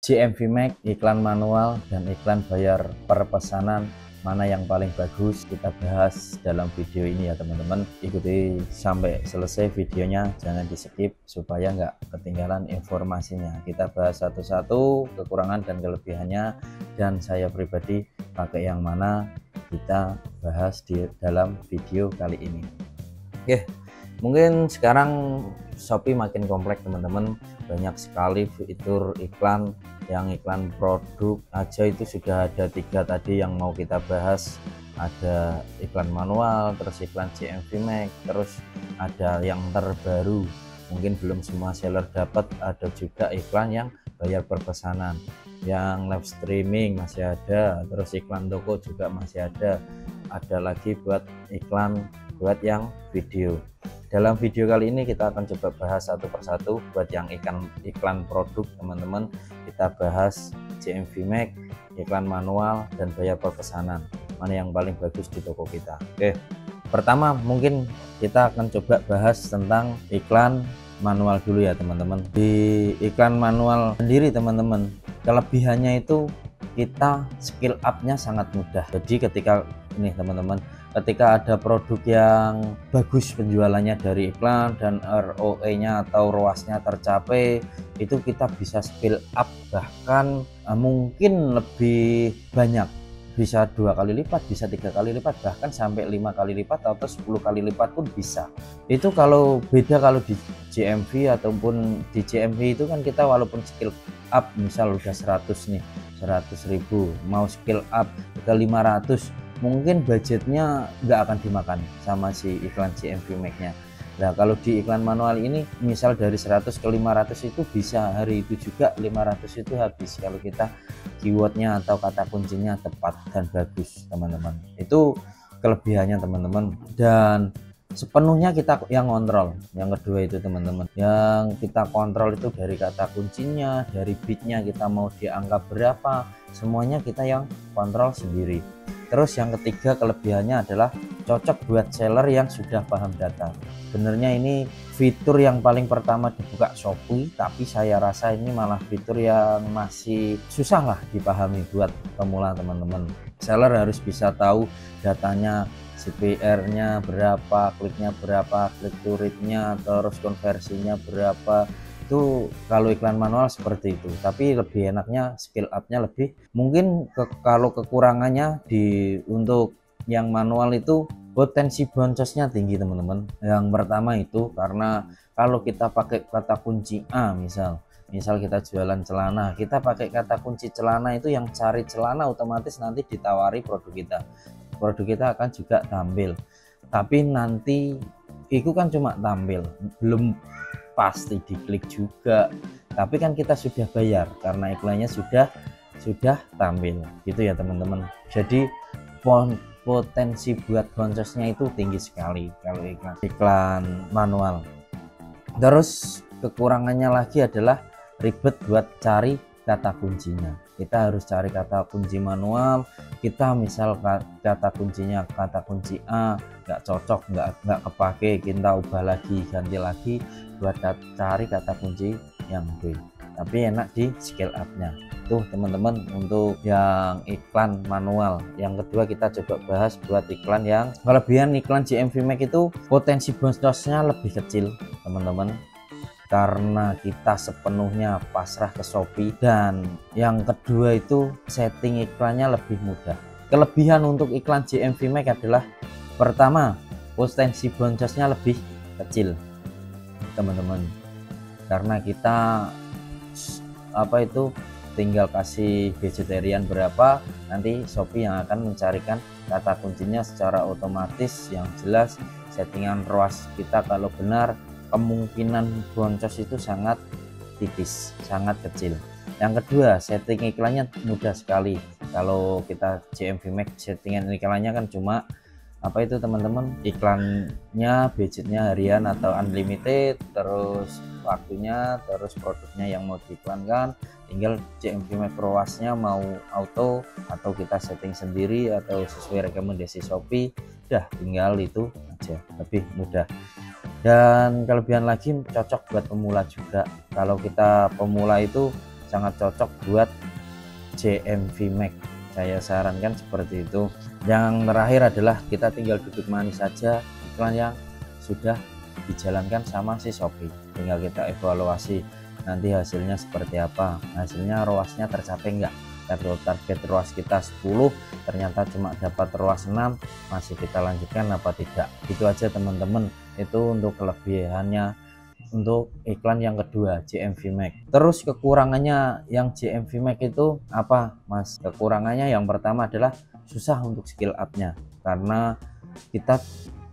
JMV Max, iklan manual dan iklan bayar per pesanan, mana yang paling bagus, kita bahas dalam video ini ya teman-teman. Ikuti sampai selesai videonya, jangan di skip supaya nggak ketinggalan informasinya. Kita bahas satu-satu kekurangan dan kelebihannya, dan saya pribadi pakai yang mana, kita bahas di dalam video kali ini. Oke, mungkin sekarang Shopee makin kompleks teman-teman, banyak sekali fitur iklan. Yang iklan produk aja itu sudah ada 3 tadi yang mau kita bahas. Ada iklan manual, terus iklan JMV Max, terus ada yang terbaru, mungkin belum semua seller dapat, ada juga iklan yang bayar per pesanan. Yang live streaming masih ada, terus iklan toko juga masih ada lagi buat iklan buat yang video. Dalam video kali ini kita akan coba bahas satu persatu. Buat yang iklan produk teman-teman, kita bahas JMV Max, iklan manual dan bayar per pesanan, mana yang paling bagus di toko kita. Oke, pertama mungkin kita akan coba bahas tentang iklan manual dulu ya teman-teman. Di iklan manual sendiri teman-teman, kelebihannya itu kita skill up-nya sangat mudah. Jadi ketika ini teman-teman, ketika ada produk yang bagus penjualannya dari iklan dan ROE-nya atau ROAS-nya tercapai, itu kita bisa skill up bahkan mungkin lebih banyak, bisa 2 kali lipat, bisa 3 kali lipat, bahkan sampai 5 kali lipat atau 10 kali lipat pun bisa. Itu kalau beda kalau di JMV ataupun di JMV itu kan kita walaupun skill up misal udah 100 nih, 100.000 mau skill up ke 500, mungkin budgetnya nggak akan dimakan sama si iklan JMV Max nya. Nah kalau di iklan manual ini misal dari 100 ke 500 itu bisa hari itu juga 500 itu habis kalau kita keywordnya atau kata kuncinya tepat dan bagus teman-teman. Itu kelebihannya teman-teman, dan sepenuhnya kita yang kontrol. Yang kedua itu teman-teman, yang kita kontrol itu dari kata kuncinya, dari bitnya kita mau di angka berapa, semuanya kita yang kontrol sendiri. Terus yang ketiga kelebihannya adalah cocok buat seller yang sudah paham data. Sebenarnya ini fitur yang paling pertama dibuka Shopee, tapi saya rasa ini malah fitur yang masih susah lah dipahami buat pemula teman-teman. Seller harus bisa tahu datanya, CPR-nya berapa, kliknya berapa, klik to rate-nya, terus konversinya berapa. Itu kalau iklan manual seperti itu, tapi lebih enaknya skill up-nya lebih. Mungkin kalau kekurangannya untuk yang manual itu potensi boncosnya tinggi teman-teman. Yang pertama itu karena kalau kita pakai kata kunci A, misal kita jualan celana, kita pakai kata kunci celana, itu yang cari celana otomatis nanti ditawari produk kita akan juga tampil, tapi nanti itu kan cuma tampil, belum pasti diklik juga, tapi kan kita sudah bayar karena iklannya sudah tampil gitu ya teman-teman. Jadi potensi buat boncosnya itu tinggi sekali kalau iklan manual. Terus kekurangannya lagi adalah ribet buat cari kata kuncinya. Kita harus cari kata kunci manual. Kita misal kata kuncinya kata kunci A nggak cocok, nggak kepake, kita ubah lagi, ganti lagi buat cari kata kunci yang B. Tapi enak di scale up nya tuh teman-teman untuk yang iklan manual. Yang kedua kita coba bahas buat iklan yang kelebihan. Iklan JMV Max itu potensi boncosnya lebih kecil teman-teman, karena kita sepenuhnya pasrah ke Shopee. Dan yang kedua itu setting iklannya lebih mudah. Kelebihan untuk iklan JMV Max adalah pertama, potensi boncosnya lebih kecil teman-teman, karena kita tinggal kasih vegetarian berapa, nanti Shopee yang akan mencarikan kata kuncinya secara otomatis. Yang jelas settingan ROAS kita kalau benar, kemungkinan boncos itu sangat tipis, sangat kecil. Yang kedua, setting iklannya mudah sekali. Kalau kita JMV Max settingan iklannya kan cuma teman-teman, iklannya budgetnya harian atau unlimited, terus waktunya, terus produknya yang mau diiklankan, tinggal JMV Max ROAS-nya mau auto atau kita setting sendiri atau sesuai rekomendasi Shopee, udah tinggal itu aja, lebih mudah. Dan kelebihan lagi cocok buat pemula juga. Kalau kita pemula itu sangat cocok buat JMV Max. Saya sarankan seperti itu. Yang terakhir adalah kita tinggal duduk manis saja iklan yang sudah dijalankan sama si Shopee, tinggal kita evaluasi nanti hasilnya seperti apa, hasilnya ROAS-nya tercapai enggak. Target ROAS kita 10, ternyata cuma dapat ROAS 6, masih kita lanjutkan apa tidak. Itu aja teman-teman, itu untuk kelebihannya untuk iklan yang kedua JMV Max. Terus kekurangannya yang JMV Max itu apa Mas? Kekurangannya yang pertama adalah susah untuk skill up-nya, karena kita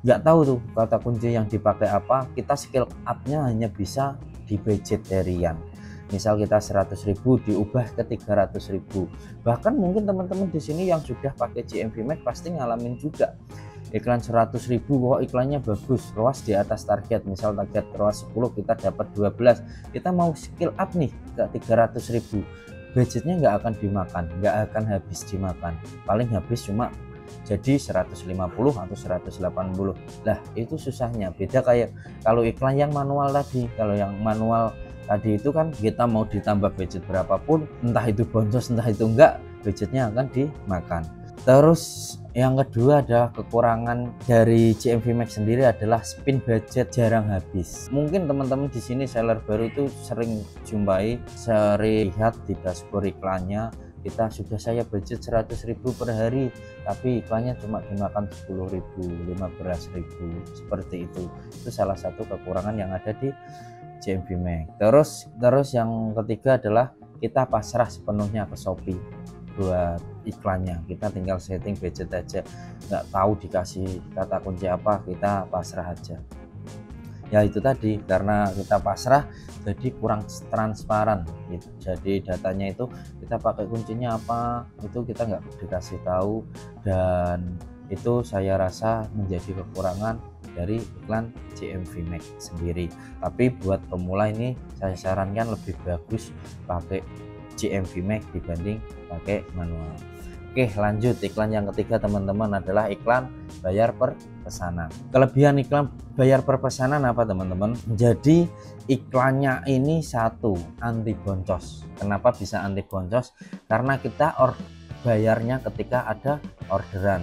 nggak tahu tuh kata kunci yang dipakai apa. Kita skill up-nya hanya bisa di budget harian, misal kita 100.000 diubah ke 300.000. Bahkan mungkin teman-teman di sini yang sudah pakai JMV Max pasti ngalamin juga iklan 100.000 kok iklannya bagus, ROAS di atas target, misal target ROAS 10 kita dapat 12, kita mau skill up nih ke 300.000, budgetnya nggak akan dimakan, nggak akan habis dimakan, paling habis cuma jadi 150 atau 180. Lah itu susahnya, beda kayak kalau iklan yang manual tadi. Kalau yang manual tadi itu kan kita mau ditambah budget berapapun, entah itu boncos entah itu enggak, budgetnya akan dimakan. Terus yang kedua adalah kekurangan dari JMV Max sendiri adalah spin budget jarang habis. Mungkin teman-teman di sini seller baru itu sering jumpai, sering lihat di dashboard iklannya, kita sudah saya budget 100.000 per hari tapi iklannya cuma dimakan 10.000, 15.000, seperti itu. Itu salah satu kekurangan yang ada di JMV Max. Terus yang ketiga adalah kita pasrah sepenuhnya ke Shopee buat iklannya, kita tinggal setting budget aja, nggak tahu dikasih kata kunci apa, kita pasrah aja. Ya itu tadi, karena kita pasrah jadi kurang transparan gitu. Jadi datanya itu kita pakai kuncinya apa itu kita nggak dikasih tahu, dan itu saya rasa menjadi kekurangan dari iklan JMV Max sendiri. Tapi buat pemula ini saya sarankan lebih bagus pakai JMV Max dibanding pakai manual. Oke, lanjut iklan yang ketiga teman-teman adalah iklan bayar per pesanan. Kelebihan iklan bayar per pesanan apa teman-teman? Jadi iklannya ini satu, anti boncos. Kenapa bisa anti boncos? Karena kita bayarnya ketika ada orderan.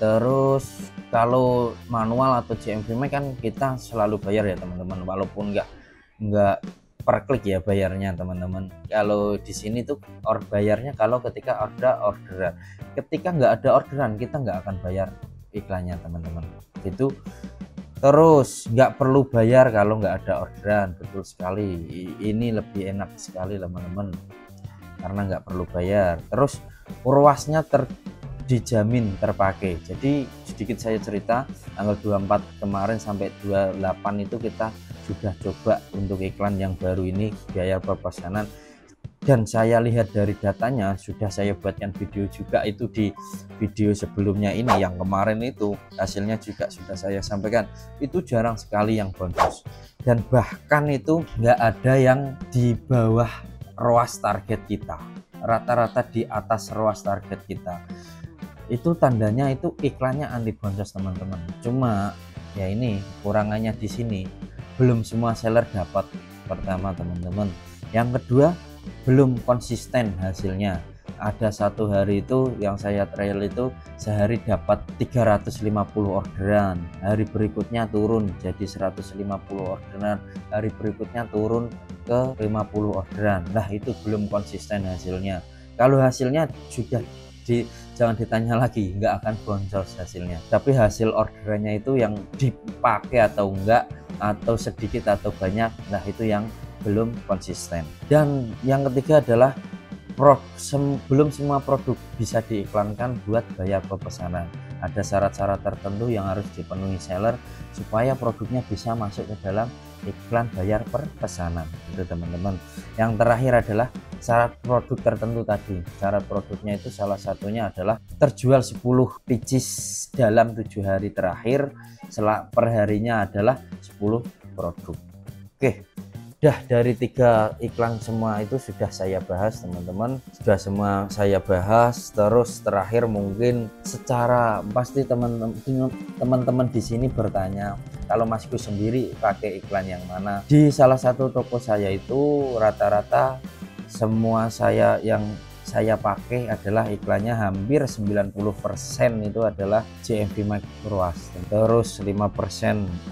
Terus kalau manual atau JMV Max kan kita selalu bayar ya teman-teman, walaupun nggak per klik ya bayarnya teman-teman. Kalau di sini tuh bayarnya kalau ketika ada orderan. Ketika nggak ada orderan kita nggak akan bayar iklannya teman-teman gitu. Terus nggak perlu bayar kalau nggak ada orderan, betul sekali, ini lebih enak sekali teman-teman karena nggak perlu bayar. Terus ROAS-nya dijamin terpakai. Jadi sedikit saya cerita, tanggal 24 kemarin sampai 28 itu kita sudah coba untuk iklan yang baru ini bayar per pesanan, dan saya lihat dari datanya sudah saya buatkan video juga itu di video sebelumnya ini, yang kemarin itu hasilnya juga sudah saya sampaikan, itu jarang sekali yang boncos, dan bahkan itu nggak ada yang di bawah ROAS target kita, rata-rata di atas ROAS target kita. Itu tandanya itu iklannya anti boncos teman-teman. Cuma ya ini kurangannya di sini, belum semua seller dapat, pertama teman-teman. Yang kedua, belum konsisten hasilnya. Ada satu hari itu yang saya trial itu sehari dapat 350 orderan, hari berikutnya turun jadi 150 orderan, hari berikutnya turun ke 50 orderan. Nah itu belum konsisten hasilnya. Kalau hasilnya sudah jangan ditanya lagi, nggak akan boncos hasilnya. Tapi hasil orderannya itu yang dipakai atau enggak, atau sedikit atau banyak, nah itu yang belum konsisten. Dan yang ketiga adalah belum semua produk bisa diiklankan buat bayar per pesanan. Ada syarat-syarat tertentu yang harus dipenuhi seller supaya produknya bisa masuk ke dalam iklan bayar per pesanan, itu teman-teman. Yang terakhir adalah syarat produk tertentu tadi. Syarat produknya itu salah satunya adalah terjual 10 pieces dalam 7 hari terakhir, perharinya adalah 10 produk. Oke, udah dari 3 iklan semua itu sudah saya bahas teman-teman, sudah semua saya bahas. Terus terakhir mungkin secara pasti teman-teman di sini bertanya, kalau Masku sendiri pakai iklan yang mana? Di salah satu toko saya itu rata-rata semua yang saya pakai adalah iklannya hampir 90% itu adalah JMV Max Ruas, terus 5%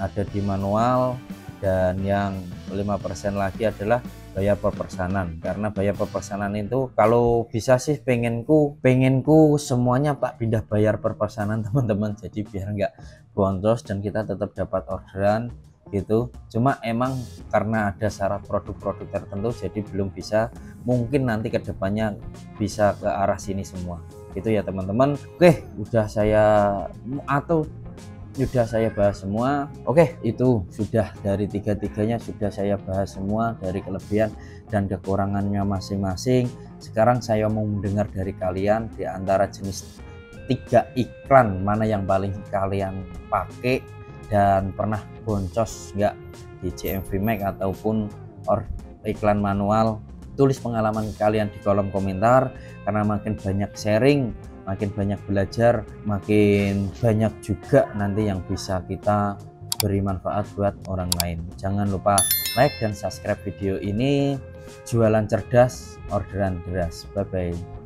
ada di manual, dan yang 5% lagi adalah bayar perpesanan. Karena bayar perpesanan itu kalau bisa sih pengenku semuanya Pak pindah bayar perpesanan teman-teman, jadi biar nggak boncos dan kita tetap dapat orderan gitu. Cuma emang karena ada syarat produk-produk tertentu jadi belum bisa, mungkin nanti kedepannya bisa ke arah sini semua gitu ya teman-teman. Oke, sudah saya bahas semua. Oke, itu sudah dari tiga-tiganya sudah saya bahas semua, dari kelebihan dan kekurangannya masing-masing. Sekarang saya mau mendengar dari kalian, di antara jenis 3 iklan mana yang paling kalian pakai dan pernah boncos nggak di JMV Max ataupun iklan manual. Tulis pengalaman kalian di kolom komentar, karena makin banyak sharing, makin banyak belajar, makin banyak juga nanti yang bisa kita beri manfaat buat orang lain. Jangan lupa like dan subscribe video ini. Jualan cerdas, orderan deras. Bye bye.